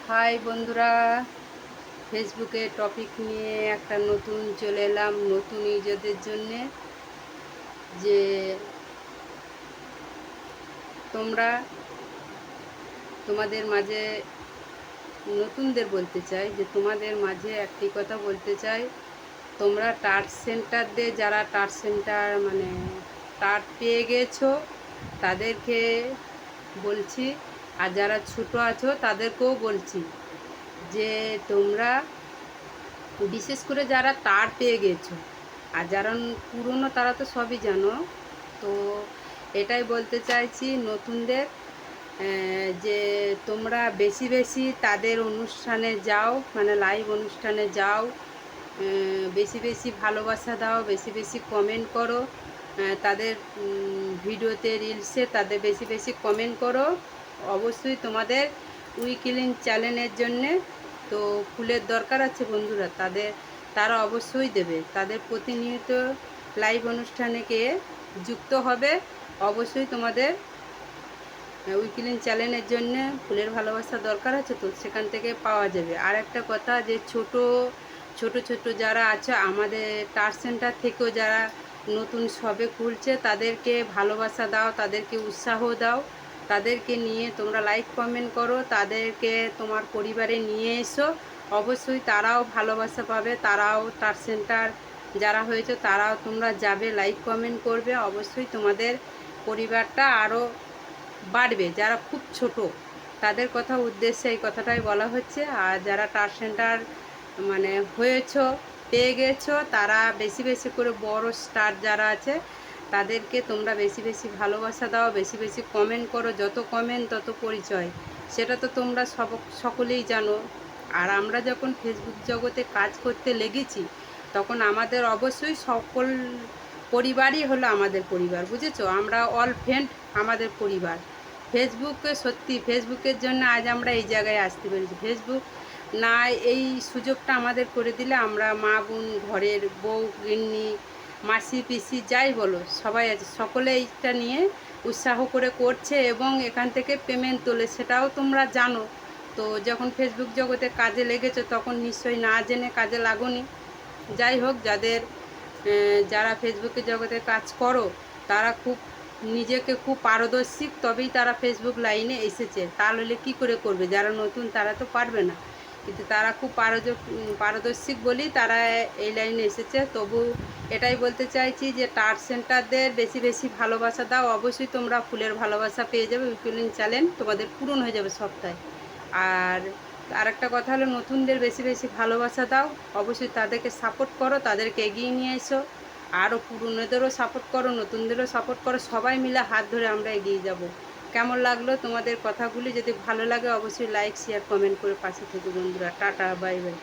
High বন্ধুরা, ফেসবুকে topic নিয়ে একটা নতুন চলে এলাম নতুন ইউজারদের জন্যে। যে তোমরা তোমাদের মাঝে নতুনদের বলতে চাই যে তোমাদের মাঝে একটি কথা বলতে চাই। তোমরা টার্ট সেন্টার দিয়ে যারা টার্ট সেন্টার মানে টার্ট পেয়ে গেছো তাদেরকে বলছি, আর যারা ছোটো আছো তাদেরকেও বলছি যে তোমরা বিশেষ করে যারা তার পেয়ে গেছো আর যারা পুরনো তারা তো সবই জানো। তো এটাই বলতে চাইছি নতুনদের, যে তোমরা বেশি বেশি তাদের অনুষ্ঠানে যাও, মানে লাইভ অনুষ্ঠানে যাও, বেশি বেশি ভালোবাসা দাও, বেশি বেশি কমেন্ট করো, তাদের ভিডিওতে রিলসে তাদের বেশি বেশি কমেন্ট করো। অবশ্যই তোমাদের উইকলিং চ্যানেলের জন্যে তো ফুলের দরকার আছে বন্ধুরা, তারা অবশ্যই দেবে। তাদের প্রতিনিয়ত লাইভ অনুষ্ঠানে গিয়ে যুক্ত হবে। অবশ্যই তোমাদের উইকলিং চ্যানেলের জন্য ফুলের ভালোবাসা দরকার আছে, তো সেখান থেকে পাওয়া যাবে। আর একটা কথা, যে ছোট ছোট যারা আছে আমাদের টার্ট সেন্টার থেকেও যারা নতুন সবে খুলছে তাদেরকে ভালোবাসা দাও, তাদেরকে উৎসাহ দাও, তাদেরকে নিয়ে তোমরা লাইক কমেন্ট করো, তাদেরকে তোমার পরিবারে নিয়ে এসো। অবশ্যই তারাও ভালোবাসা পাবে, তারাও টার্ট সেন্টার যারা হয়েছে তারাও তোমরা যাবে, লাইক কমেন্ট করবে। অবশ্যই তোমাদের পরিবারটা আরও বাড়বে। যারা খুব ছোট তাদের কথা উদ্দেশ্যে এই কথাটাই বলা হচ্ছে। আর যারা টার্ট সেন্টার মানে পেয়ে গেছো তারা বেশি বেশি করে বড় স্টার যারা আছে তাদেরকে তোমরা বেশি বেশি ভালোবাসা দাও, বেশি বেশি কমেন্ট করো। যত কমেন্ট তত পরিচয়, সেটা তো তোমরা সকলেই জানো। আর আমরা যখন ফেসবুক জগতে কাজ করতে লেগেছি তখন আমাদের অবশ্যই সকল পরিবারই হলো আমাদের পরিবার, বুঝেছো? আমরা অল ফ্রেন্ড আমাদের পরিবার। ফেসবুকে সত্যি ফেসবুকের জন্য আজ আমরা এই জায়গায় আসতে পেরেছি। ফেসবুক না এই সুযোগটা আমাদের করে দিলে আমরা মা বোন, ঘরের বউ, গিন্নি, মাসি, পিসি যাই বলো সবাই আছে, সকলে এইটা নিয়ে উৎসাহ করে করছে এবং এখান থেকে পেমেন্ট তোলে, সেটাও তোমরা জানো। তো যখন ফেসবুক জগতে কাজে লেগেছো তখন নিশ্চয়ই না জেনে কাজে লাগোনি। যাই হোক, যারা ফেসবুকে জগতে কাজ করো তারা নিজেকে খুব পারদর্শী, তবেই তারা ফেসবুক লাইনে এসেছে। তাহলে কি করে করবে? যারা নতুন তারা তো পারবে না, কিন্তু তারা খুব পারদর্শী বলেই তারা এই লাইনে এসেছে। তবু এটাই বলতে চাইছি যে টার্ট সেন্টারদের বেশি বেশি ভালোবাসা দাও। অবশ্যই তোমরা ফুলের ভালোবাসা পেয়ে যাবে, উইকলিং চ্যালেঞ্জ তোমাদের পূরণ হয়ে যাবে সপ্তাহে। আর একটা কথা হলো নতুনদের বেশি বেশি ভালোবাসা দাও, অবশ্যই তাদেরকে সাপোর্ট করো, তাদেরকে এগিয়ে নিয়ে এসো। আরও পুরনোদেরও সাপোর্ট করো, নতুনদেরও সাপোর্ট করো, সবাই মিলে হাত ধরে আমরা এগিয়ে যাব। কেমন লাগলো তোমাদের কথাগুলি? যদি ভালো লাগে অবশ্যই লাইক শেয়ার কমেন্ট করে পাশে থেকে বন্ধুরা। Tata, bye bye.